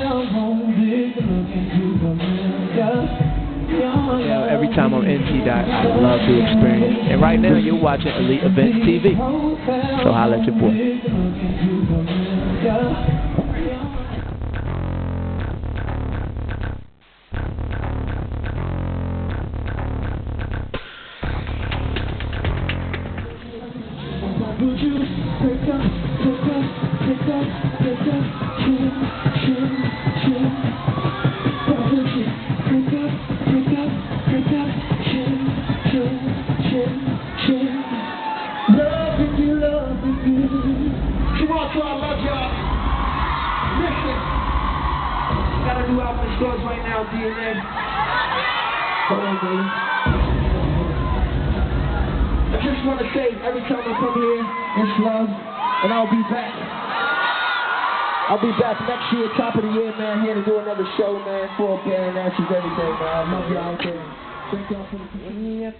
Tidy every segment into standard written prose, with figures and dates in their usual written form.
Yeah, every time I'm in T-Dot, I love the experience. And right now, you're watching Elite Events TV. So holla at your boy. I'll be back next year, top of the year, man, here to do another show, man, full band, answers, everything, man. I love y'all out there. Thank y'all for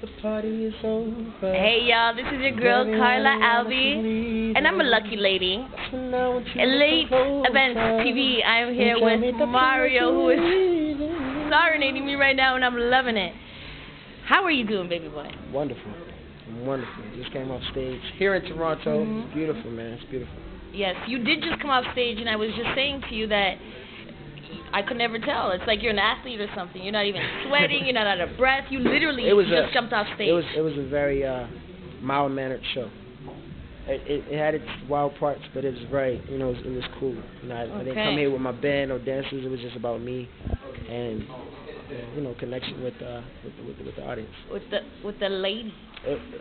the party is over. Hey, y'all, this is your girl, Carla Albi, and I'm a lucky lady. Elite Events TV, I'm here with Mario, who is serenading me right now, and I'm loving it. How are you doing, baby boy? Wonderful. Wonderful. Just came off stage here in Toronto. It's beautiful, man. It's beautiful. Yes, you did just come off stage, and I was just saying to you that I could never tell. It's like you're an athlete or something. You're not even sweating. You're not out of breath. You literally just jumped off stage. It was a very mild-mannered show. It had its wild parts, but it was very, it was cool. I didn't come here with my band or dancers. It was just about me and connection with the audience. With the lady.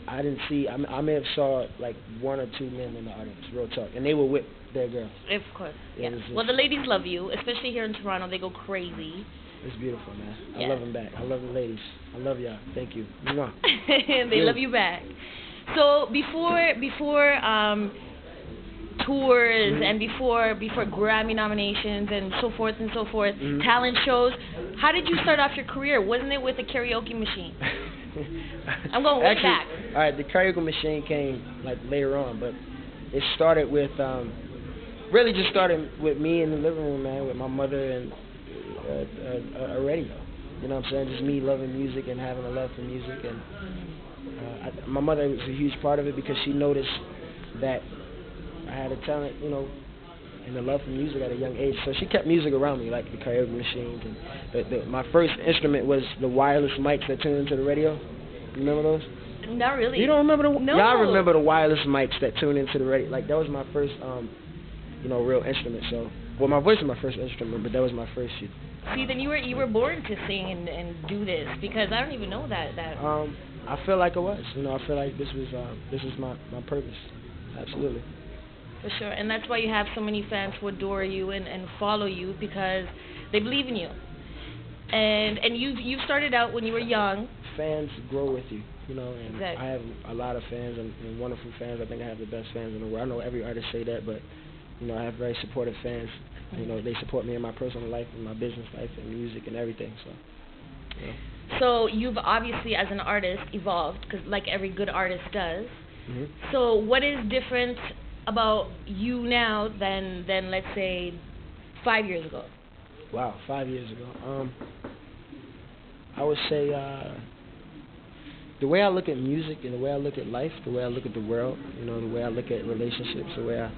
I didn't see. I may have saw like one or two men in the audience, real talk, and they were with their girls. Of course. Yeah. Well, the ladies love you, especially here in Toronto. They go crazy. It's beautiful, man. I love them back. I love the ladies. I love y'all. Thank you. They love you back. So before tours and before Grammy nominations and so forth, talent shows, how did you start off your career? Wasn't it with a karaoke machine? I'm going way back. All right, the karaoke machine came like later on, but it started with really just started with me in the living room, man, with my mother and a radio. You know what I'm saying? Just me loving music and having a love for music, and my mother was a huge part of it because she noticed that I had a talent, and a love for music at a young age. So she kept music around me, like the karaoke machines. And my first instrument was the wireless mics that tune into the radio. You remember those? Not really. You don't remember No. Y'all remember the wireless mics that tune into the radio? Like, that was my first, real instrument. So, well, my voice was my first instrument, but that was my first shit. See, then you were born to sing and do this, because I don't even know that. I feel like it was. I feel like this was my purpose. Absolutely. For sure, and that's why you have so many fans who adore you and follow you, because they believe in you. And you started out when you were young. Fans grow with you, and exactly. I have a lot of fans and wonderful fans. I think I have the best fans in the world. I know every artist say that, but I have very supportive fans. They support me in my personal life, in my business life, and music and everything. So. So you've obviously, as an artist, evolved, because like every good artist does. Mm-hmm. So what is different about you now than let's say 5 years ago? Wow, 5 years ago. I would say the way I look at music and the way I look at life, the way I look at the world, the way I look at relationships, the way I,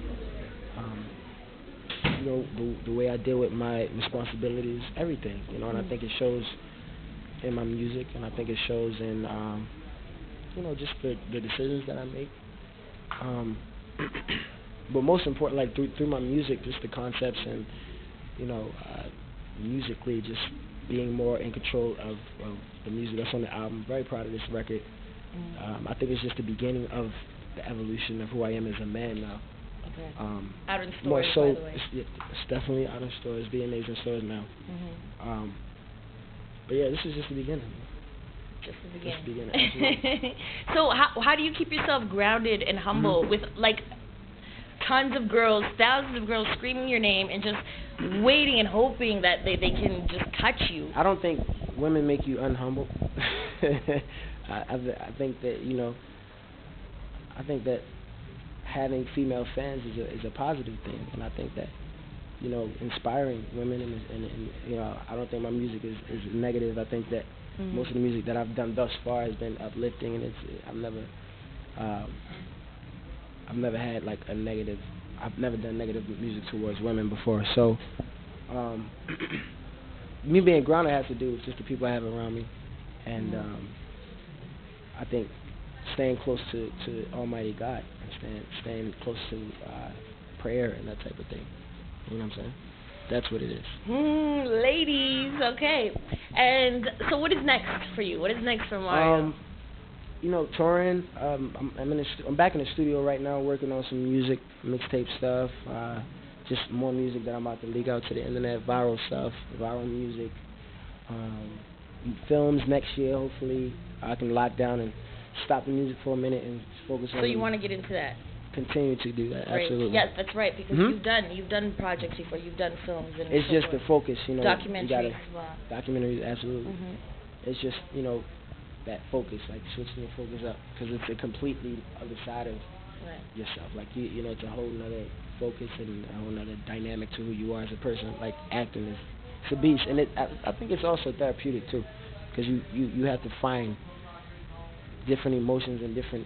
the way I deal with my responsibilities, everything, and I think it shows in my music, and I think it shows in, just the decisions that I make. But most important, like through my music, just the concepts and, musically just being more in control of the music that's on the album. Very proud of this record. I think it's just the beginning of the evolution of who I am as a man now. Okay. Out in stores, more so, by the way. It's definitely out in stores, VMAs in stores now. Mm-hmm. But yeah, this is just the beginning. Just the beginning. Just the beginning, absolutely. So how do you keep yourself grounded and humble with like tons of girls, thousands of girls screaming your name and just waiting and hoping that they can just touch you? I don't think women make you unhumble. I think that I think that having female fans is a positive thing, and I think that you know, inspiring women, and you know, I don't think my music is negative. I think that most of the music that I've done thus far has been uplifting, and I've never had like a negative. I've never done negative music towards women before. So, me being grounded has to do with just the people I have around me, and I think staying close to Almighty God, and staying close to prayer and that type of thing. You know what I'm saying? That's what it is. Ladies, okay. And so, what is next for you? What is next for Mario? You know, touring. I'm back in the studio right now, working on some music, mixtape stuff. Just more music that I'm about to leak out to the internet, viral stuff, viral music. Films next year, hopefully. I can lock down and stop the music for a minute and focus on. So you want to get into that? Continue to do that, right. Absolutely. Yes, that's right, because you've done projects before, you've done films and it's so just forth. the focus, you know. Documentaries as well. Documentaries, absolutely. It's just, you know, that focus, like switching your focus up, because it's a completely other side of yourself. Like you know, it's a whole nother focus and a whole nother dynamic to who you are as a person. Like acting is, it's a beast, and I think it's also therapeutic too, because you have to find different emotions and different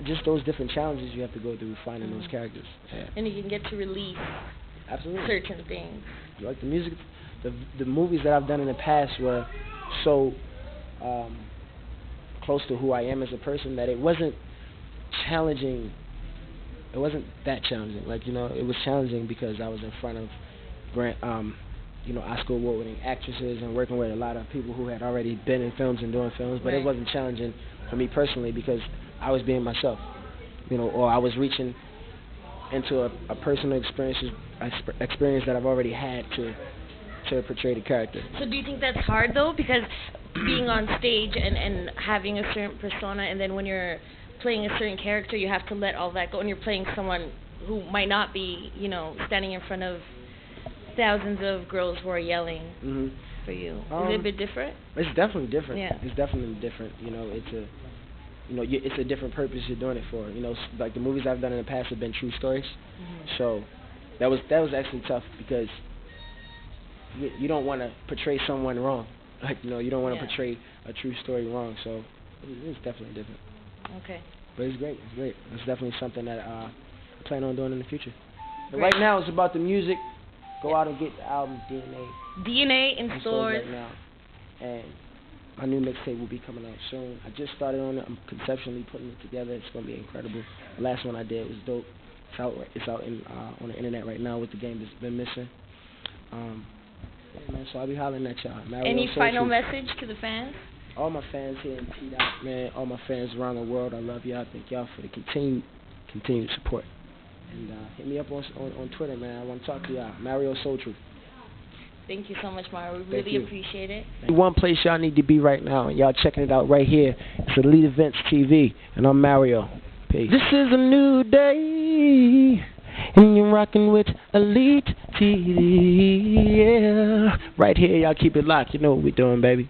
just those different challenges you have to go through finding those characters. Yeah. And you can get to release certain things. Like the music, the movies that I've done in the past were so close to who I am as a person that it wasn't challenging. It wasn't that challenging. Like, you know, it was challenging because I was in front of you know, Oscar award-winning actresses and working with a lot of people who had already been in films and doing films. But it wasn't challenging for me personally because I was being myself, you know, or I was reaching into a personal experience that I've already had to portray the character. So do you think that's hard though? Because being on stage and having a certain persona, and then when you're playing a certain character, you have to let all that go, and you're playing someone who might not be, you know, standing in front of thousands of girls who are yelling for you. Is it a bit different? It's definitely different. Yeah. It's definitely different. You know, it's a different purpose you're doing it for. You know, like the movies I've done in the past have been true stories. So that was actually tough because you don't want to portray someone wrong. Like, you know, you don't want to portray a true story wrong. So it's definitely different. Okay. But it's great. It's great. It's definitely something that I plan on doing in the future. But right now it's about the music. Go out and get the album DNA in stores right now. And my new mixtape will be coming out soon. I just started on it. I'm conceptually putting it together. It's going to be incredible. The last one I did was dope. It's out on the internet right now with the game that's been missing. Yeah, man, so I'll be hollering at y'all. Any final message to the fans? All my fans here in T-Dot, man, all my fans around the world, I love y'all. Thank y'all for the continued support. And hit me up on Twitter, man. I want to talk to y'all. Mario Soul Truth. Thank you so much, Mario. We really appreciate it. One place y'all need to be right now, and y'all checking it out right here. It's Elite Events TV, and I'm Mario. Peace. This is a new day, and you're rocking with Elite TV. Yeah. Right here, y'all keep it locked. You know what we're doing, baby.